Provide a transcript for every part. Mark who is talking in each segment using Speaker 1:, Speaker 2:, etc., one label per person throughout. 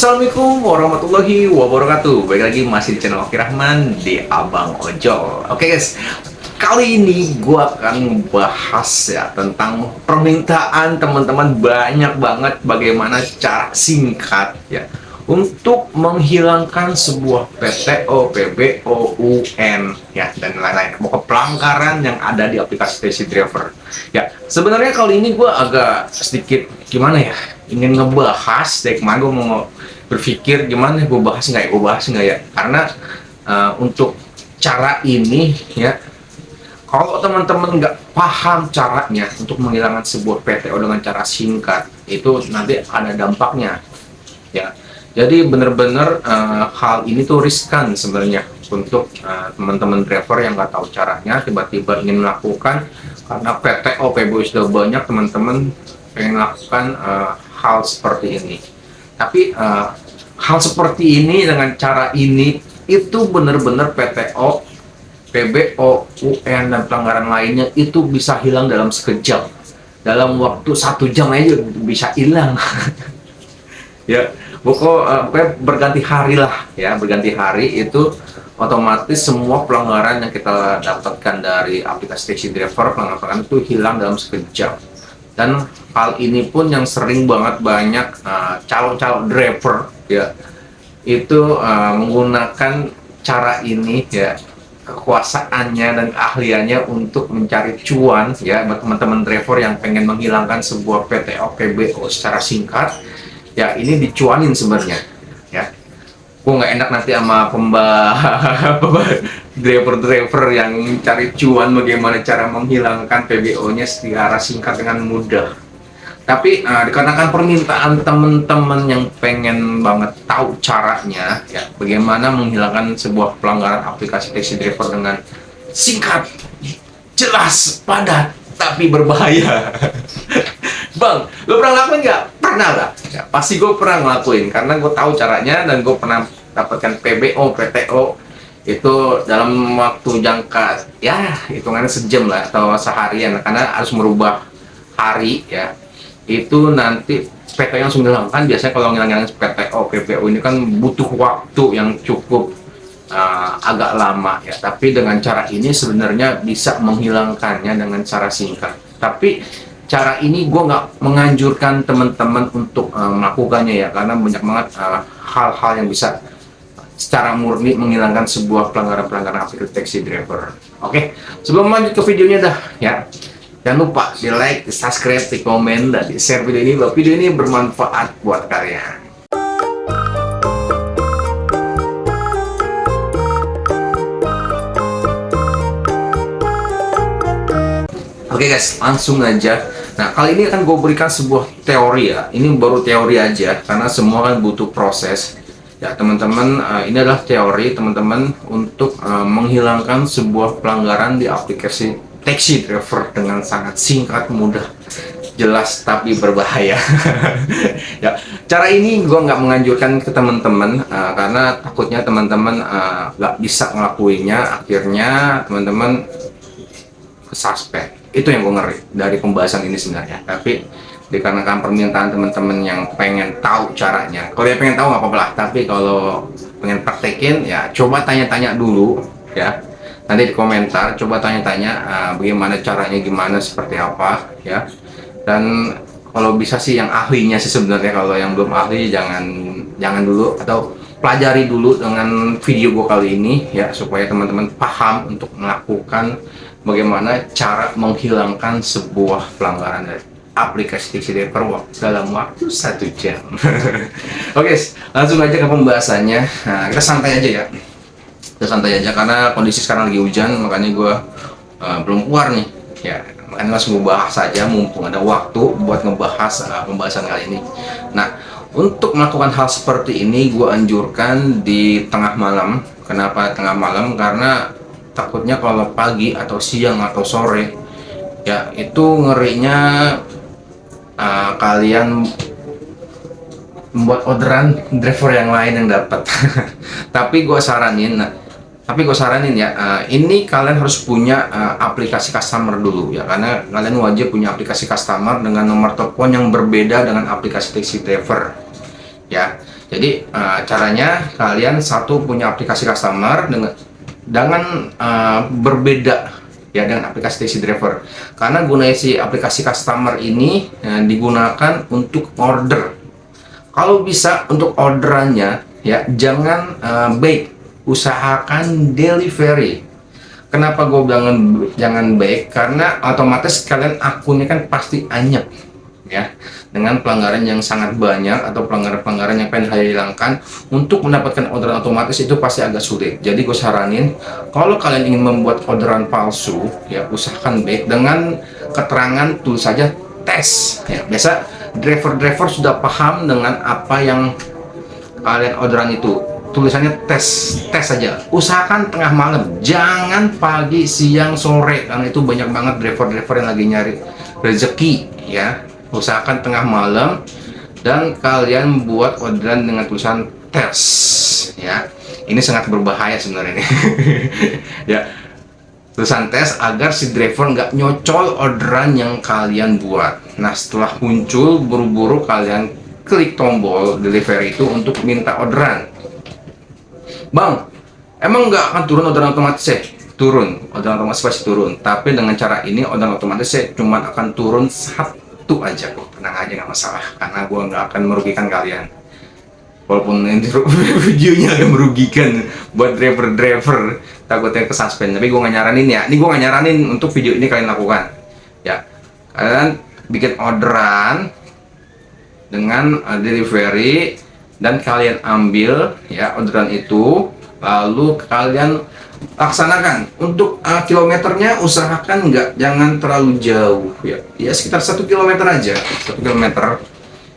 Speaker 1: Assalamualaikum warahmatullahi wabarakatuh. Balik lagi masih di channel Oki Rahman di Abang Ojol. Oke guys, kali ini gue akan bahas ya tentang permintaan teman-teman banyak banget bagaimana cara singkat ya untuk menghilangkan sebuah PTO, PBO, UN ya dan lain-lain. Pokok pelanggaran yang ada di aplikasi Taxi Driver. Ya, sebenarnya kali ini gue agak sedikit gimana ya, ingin ngebahas dari kemarin gue mau berpikir gimana gue bahas nggak ya, karena untuk cara ini ya, kalau teman-teman nggak paham caranya untuk menghilangkan sebuah PTO dengan cara singkat, itu nanti ada dampaknya ya. Jadi bener-bener hal ini tuh riskan sebenarnya untuk teman-teman driver yang nggak tahu caranya tiba-tiba ingin melakukan, karena PTO PBO sudah banyak, teman-teman pengen melakukan hal seperti ini. Tapi hal seperti ini dengan cara ini itu benar-benar PTO, PBO, UN dan pelanggaran lainnya itu bisa hilang dalam sekejap, dalam waktu 1 jam aja bisa hilang. Ya, pokoknya berganti hari lah ya, berganti hari itu otomatis semua pelanggaran yang kita dapatkan dari aplikasi Taxi Driver, pelanggaran itu hilang dalam sekejap. Dan hal ini pun yang sering banget banyak calon-calon driver ya itu menggunakan cara ini ya, kekuasaannya dan keahliannya untuk mencari cuan ya, buat teman-teman driver yang pengen menghilangkan sebuah PTO PBO secara singkat ya. Ini dicuanin sebenarnya ya. Gue nggak enak nanti sama driver-driver yang cari cuan bagaimana cara menghilangkan PBO-nya secara singkat dengan mudah. Tapi dikarenakan permintaan teman-teman yang pengen banget tahu caranya ya, bagaimana menghilangkan sebuah pelanggaran aplikasi Taxi Driver dengan singkat, jelas, padat, tapi berbahaya. Bang, lo pernah ngelakuin nggak? Pernah lah. Ya, pasti gue pernah ngelakuin karena gue tahu caranya dan gue pernah dapatkan PBO, PTO itu dalam waktu jangka ya hitungannya sejam lah atau seharian, karena harus merubah hari ya. Itu nanti PTO yang langsung dihilangkan. Biasanya kalau ngilangin PTO, PBO ini kan butuh waktu yang cukup agak lama ya. Tapi dengan cara ini sebenarnya bisa menghilangkannya dengan cara singkat. Tapi cara ini gue nggak menganjurkan teman-teman untuk melakukannya ya, karena banyak banget hal-hal yang bisa secara murni menghilangkan sebuah pelanggaran-pelanggaran aplikasi Taxi Driver. Oke, sebelum lanjut ke videonya dah ya, jangan lupa di like, di subscribe, di komen, dan di share video ini kalau video ini bermanfaat buat kalian. Oke guys, langsung aja. Nah, kali ini akan gue berikan sebuah teori ya. Ini baru teori aja, karena semua kan butuh proses. Ya teman-teman, ini adalah teori teman-teman untuk menghilangkan sebuah pelanggaran di aplikasi Taxi Driver dengan sangat singkat, mudah, jelas, tapi berbahaya. Ya, cara ini gue nggak menganjurkan ke teman-teman karena takutnya teman-teman nggak bisa ngelakuinnya, akhirnya teman-teman suspek. Itu yang gue ngeri dari pembahasan ini sebenarnya. Tapi dikarenakan permintaan teman-teman yang pengen tahu caranya, kalau dia pengen tahu nggak apa-apa lah, tapi kalau pengen praktekin ya coba tanya-tanya dulu ya, nanti di komentar coba tanya-tanya bagaimana caranya, gimana, seperti apa ya. Dan kalau bisa sih yang ahlinya sih sebenarnya, kalau yang belum ahli jangan dulu, atau pelajari dulu dengan video gue kali ini ya, supaya teman-teman paham untuk melakukan bagaimana cara menghilangkan sebuah pelanggaran dari aplikasi Taxi Driver dalam waktu 1 jam. Oke, langsung aja ke pembahasannya. Nah, kita santai aja ya. Kita santai aja karena kondisi sekarang lagi hujan, makanya gue belum keluar nih. Ya, makanya langsung gue bahas saja mumpung ada waktu buat ngebahas pembahasan kali ini. Nah, untuk melakukan hal seperti ini gue anjurkan di tengah malam. Kenapa tengah malam? Karena takutnya kalau pagi atau siang atau sore ya itu ngerinya kalian membuat orderan driver yang lain yang dapat. Tapi gue saranin ya, ini kalian harus punya aplikasi customer dulu ya, karena kalian wajib punya aplikasi customer dengan nomor telepon yang berbeda dengan aplikasi Taxi Driver ya. Jadi caranya kalian satu punya aplikasi customer dengan berbeda ya dengan aplikasi taxi driver, karena gunanya si aplikasi customer ini digunakan untuk order. Kalau bisa untuk orderannya ya jangan bake, usahakan delivery. Kenapa gue bilang jangan bake? Karena otomatis kalian akunnya kan pasti anyep ya, dengan pelanggaran yang sangat banyak atau pelanggaran-pelanggaran yang pengen hilangkan. Untuk mendapatkan orderan otomatis itu pasti agak sulit. Jadi gue saranin kalau kalian ingin membuat orderan palsu ya usahakan bake dengan keterangan tulis saja tes ya. Biasa driver-driver sudah paham dengan apa yang kalian orderan itu, tulisannya tes saja. Usahakan tengah malam, jangan pagi, siang, sore, karena itu banyak banget driver-driver yang lagi nyari rezeki ya. Usahakan tengah malam dan kalian buat orderan dengan tulisan tes ya. Ini sangat berbahaya sebenarnya ini. Ya, tulisan tes agar si driver nggak nyocol orderan yang kalian buat. Nah, setelah muncul buru-buru kalian klik tombol delivery itu untuk minta orderan. Bang, emang nggak akan turun orderan otomatis ya? Turun, orderan otomatis pasti turun. Tapi dengan cara ini orderan otomatis saya cuma akan turun satu aja kok. Tenang aja, nggak masalah. Karena gua nggak akan merugikan kalian. Walaupun videonya agak merugikan buat driver-driver, takutnya kesuspend. Tapi gue nggak nyaranin ya. Ini gue nggak nyaranin untuk video ini kalian lakukan. Ya, kalian bikin orderan dengan delivery dan kalian ambil ya orderan itu, lalu kalian laksanakan. Untuk kilometernya usahakan jangan terlalu jauh ya sekitar 1 kilometer aja, 1 kilometer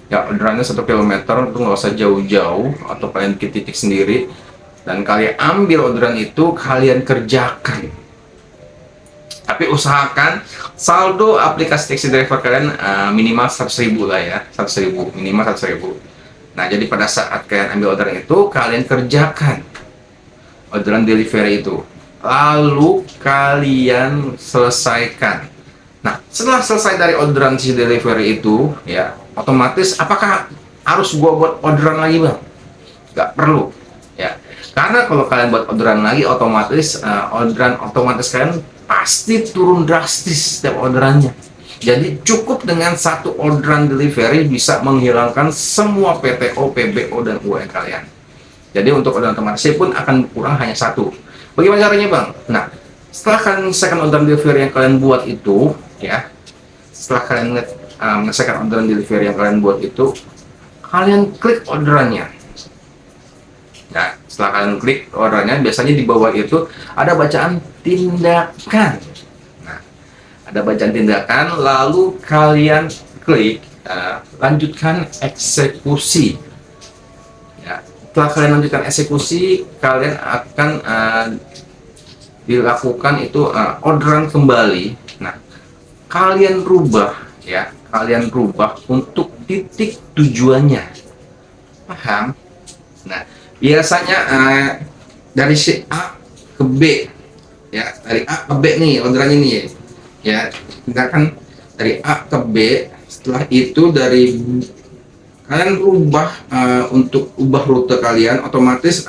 Speaker 1: ya. Orderannya 1 kilometer, itu nggak usah jauh-jauh, atau kalian bikin titik sendiri dan kalian ambil orderan itu, kalian kerjakan. Tapi usahakan saldo aplikasi taxi driver kalian minimal 100.000 lah ya, 100.000 minimal 100.000. Nah, jadi pada saat kalian ambil orderan itu, kalian kerjakan orderan delivery itu, lalu kalian selesaikan. Nah, setelah selesai dari orderan si delivery itu ya, otomatis apakah harus gua buat orderan lagi bang? Nggak perlu ya, karena kalau kalian buat orderan lagi otomatis orderan otomatis kalian pasti turun drastis setiap orderannya. Jadi cukup dengan satu orderan delivery bisa menghilangkan semua PTO, PBO, dan UN kalian. Jadi untuk orderan otomatis pun akan kurang hanya satu. Bagaimana caranya bang? Nah, setelah kalian menyelesaikan orderan delivery yang kalian buat itu ya, setelah kalian menyelesaikan orderan delivery yang kalian buat itu, kalian klik orderannya. Nah, setelah kalian klik orderannya, biasanya di bawah itu ada bacaan tindakan. Nah, ada bacaan tindakan, lalu kalian klik lanjutkan eksekusi. Ya, setelah kalian lanjutkan eksekusi, kalian akan dilakukan itu orderan kembali. Nah, kalian rubah ya, kalian rubah untuk titik tujuannya, paham? Nah, biasanya dari si A ke B ya, dari A ke B nih orderannya nih ya, tindakan dari A ke B. Setelah itu dari kalian rubah untuk ubah rute kalian, otomatis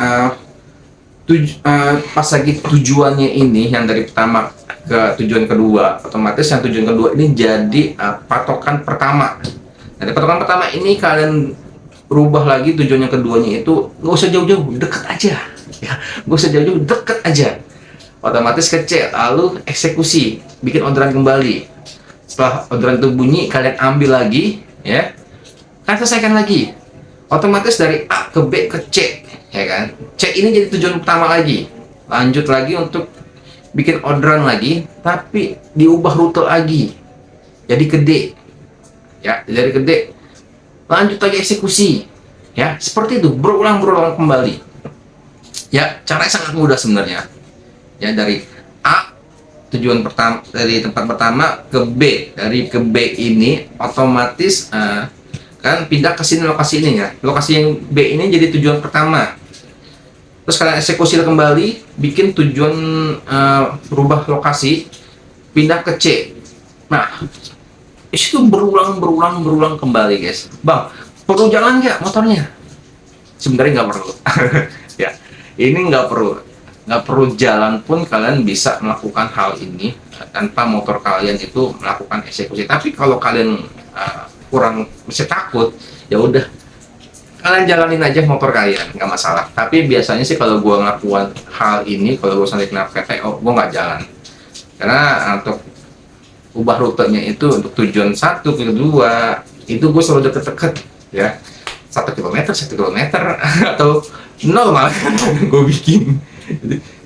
Speaker 1: pas lagi tujuannya ini yang dari pertama ke tujuan kedua, otomatis yang tujuan kedua ini jadi patokan pertama. Dari patokan pertama ini kalian rubah lagi tujuan yang keduanya itu, nggak usah jauh-jauh, deket aja ya, nggak usah jauh-jauh, deket aja. Otomatis ke C, lalu eksekusi, bikin orderan kembali. Setelah orderan itu bunyi, kalian ambil lagi ya, kalian selesaikan lagi. Otomatis dari A ke B ke C ya kan, C ini jadi tujuan pertama lagi. Lanjut lagi untuk bikin orderan lagi, tapi diubah rute lagi jadi ke D ya, dari ke D lanjut lagi eksekusi ya, seperti itu berulang-ulang kembali ya. Caranya sangat mudah sebenarnya ya. Dari A tujuan pertama, dari tempat pertama ke B, dari ke B ini otomatis kan pindah ke sini, lokasi ini ya, lokasi yang B ini jadi tujuan pertama. Terus kalian eksekusi kembali, bikin tujuan berubah lokasi, pindah ke C. Nah, itu berulang kembali guys. Bang, perlu jalan nggak motornya? sebenarnya nggak perlu. Ya, ini nggak perlu jalan pun kalian bisa melakukan hal ini tanpa motor kalian itu melakukan eksekusi. Tapi kalau kalian kurang masih takut, ya udah kalian jalanin aja motor kalian, nggak masalah. Tapi biasanya sih kalau gua ngelakukan hal ini, kalau gua sampai kena PTO, gua nggak jalan, karena untuk ubah rutenya itu untuk tujuan satu ke dua itu gue selalu deket-deket, ya, 1 kilometer atau nol malah. Gue bikin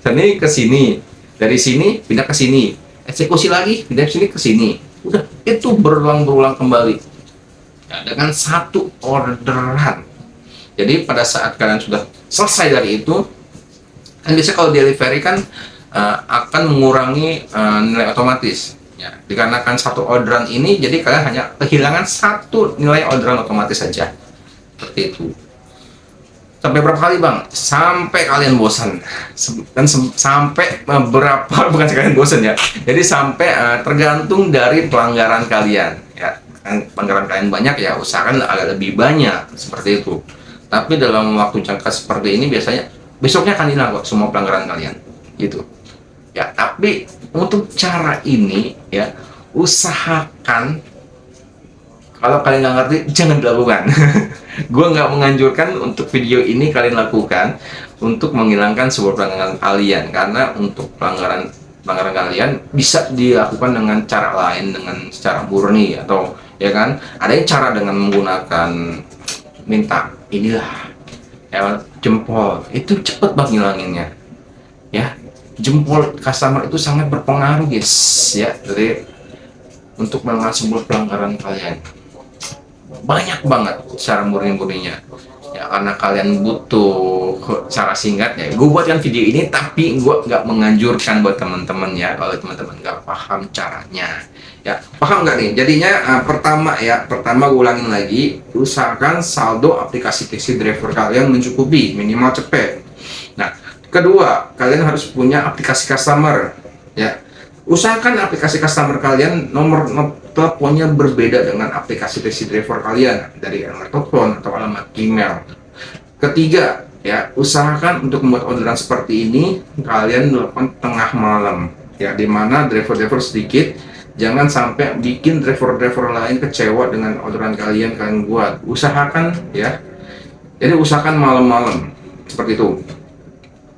Speaker 1: sini ke sini, dari sini pindah ke sini, eksekusi lagi pindah sini ke sini, udah itu berulang kembali, ya, dengan satu orderan. Jadi pada saat kalian sudah selesai dari itu, kan biasanya kalau delivery kan akan mengurangi nilai otomatis, ya, dikarenakan satu orderan ini, jadi kalian hanya kehilangan satu nilai orderan otomatis saja, seperti itu. Sampai berapa kali bang? Sampai kalian bosan. Dan sampai berapa, bukan kalian bosan ya, jadi sampai tergantung dari pelanggaran kalian, ya. Kan pelanggaran kalian banyak, ya usahakan agak lebih banyak, seperti itu. Tapi dalam waktu jangka seperti ini biasanya besoknya akan hilang kok semua pelanggaran kalian, gitu. Ya, tapi untuk cara ini, ya, usahakan kalau kalian nggak ngerti jangan dilakukan. Gue nggak menganjurkan untuk video ini kalian lakukan untuk menghilangkan sebuah pelanggaran kalian, karena untuk pelanggaran kalian bisa dilakukan dengan cara lain, dengan secara murni, atau ya kan ada yang cara dengan menggunakan minta inilah, ya, jempol itu cepet banget ngilanginnya, ya. Jempol customer itu sangat berpengaruh guys, ya, jadi untuk melakukan sebuah pelanggaran kalian banyak banget cara murni-murninya, ya, karena kalian butuh cara singkat, ya gue buatkan video ini. Tapi gue nggak menganjurkan buat teman-teman, ya, kalau teman-teman nggak paham caranya, ya. Paham nggak nih jadinya? Pertama gue ulangin lagi, usahakan saldo aplikasi taxi driver kalian mencukupi, minimal cepet. Nah, kedua, kalian harus punya aplikasi customer, ya. Usahakan aplikasi customer kalian nomor teleponnya berbeda dengan aplikasi taxi driver kalian, dari nomor telepon atau alamat email. Ketiga, ya, usahakan untuk membuat orderan seperti ini kalian melakukan tengah malam, ya, dimana driver-driver sedikit. Jangan sampai bikin driver-driver lain kecewa dengan orderan kalian buat. Usahakan, ya, jadi usahakan malam-malam, seperti itu.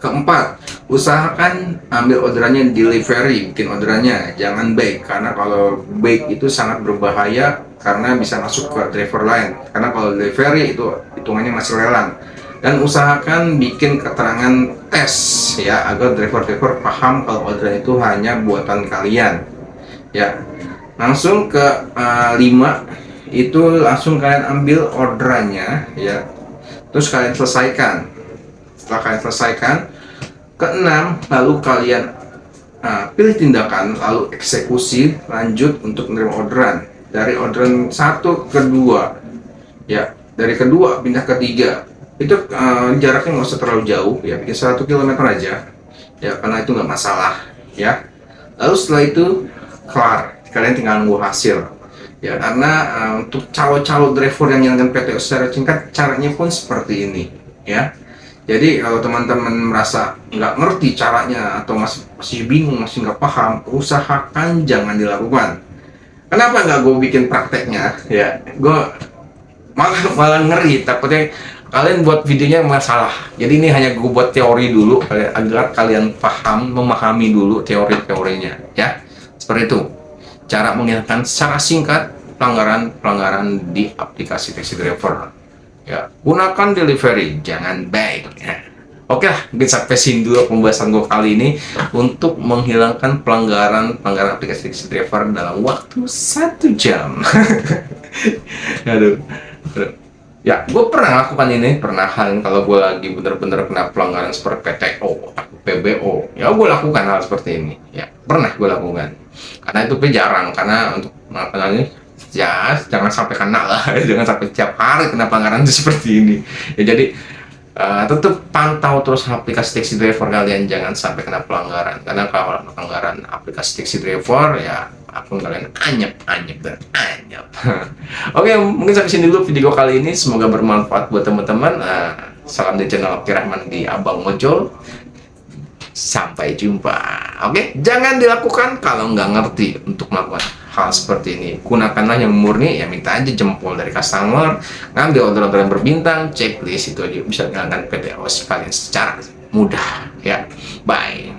Speaker 1: Keempat, usahakan ambil orderannya delivery, bikin orderannya jangan bake, karena kalau bake itu sangat berbahaya karena bisa masuk ke driver lain, karena kalau delivery itu hitungannya masih lelang. Dan usahakan bikin keterangan tes, ya, agar driver-driver paham kalau orderan itu hanya buatan kalian, ya. Langsung ke 5 itu langsung kalian ambil orderannya, ya, terus kalian selesaikan. Setelah kalian selesaikan, keenam, lalu kalian pilih tindakan, lalu eksekusi lanjut untuk menerima orderan. Dari orderan 1 ke 2, ya, dari kedua pindah ke 3, itu jaraknya nggak usah terlalu jauh, ya, bikin 1 kilometer aja, ya, karena itu nggak masalah, ya. Lalu setelah itu kelar, kalian tinggal nunggu hasil, ya, karena untuk calo-calo driver yang menjalankan PTO secara singkat, caranya pun seperti ini, ya. Jadi kalau teman-teman merasa nggak ngerti caranya atau masih bingung, masih nggak paham, usahakan jangan dilakukan. Kenapa nggak gue bikin prakteknya? Ya, gue malah ngeri, takutnya kalian buat videonya masalah. Jadi ini hanya gue buat teori dulu agar kalian paham, memahami dulu teori-teorinya, ya. Seperti itu. Cara menghilangkan secara singkat pelanggaran di aplikasi taxi driver. Ya, gunakan delivery, jangan bake, ya. Oke lah, mungkin sampai sini dulu pembahasan gue kali ini untuk menghilangkan pelanggaran aplikasi taxi driver dalam waktu 1 jam. Aduh. Ya, gue pernah lakukan ini, kalau gue lagi bener-bener kena pelanggaran seperti PTO atau PBO, ya gue lakukan hal seperti ini, ya, pernah gue lakukan. Karena itu jarang, karena untuk melakukan ini, ya, jangan sampai kena lah. Jangan sampai tiap hari kena pelanggaran seperti ini, ya. Jadi tetap pantau terus aplikasi taxi driver kalian, jangan sampai kena pelanggaran, karena kalau pelanggaran aplikasi taxi driver, ya, akun kalian anyep dan anyep. Oke, mungkin sampai sini dulu video kali ini, semoga bermanfaat buat teman-teman. Salam dari channel Oki Rahman di Abang Ojol. Sampai jumpa. Oke, jangan dilakukan kalau nggak ngerti untuk melakukan hal seperti ini. Gunakanlah yang murni, ya minta aja jempol dari customer, ngambil order-order yang berbintang, checklist itu aja bisa dilakukan PT OS kalian secara mudah. Ya, bye.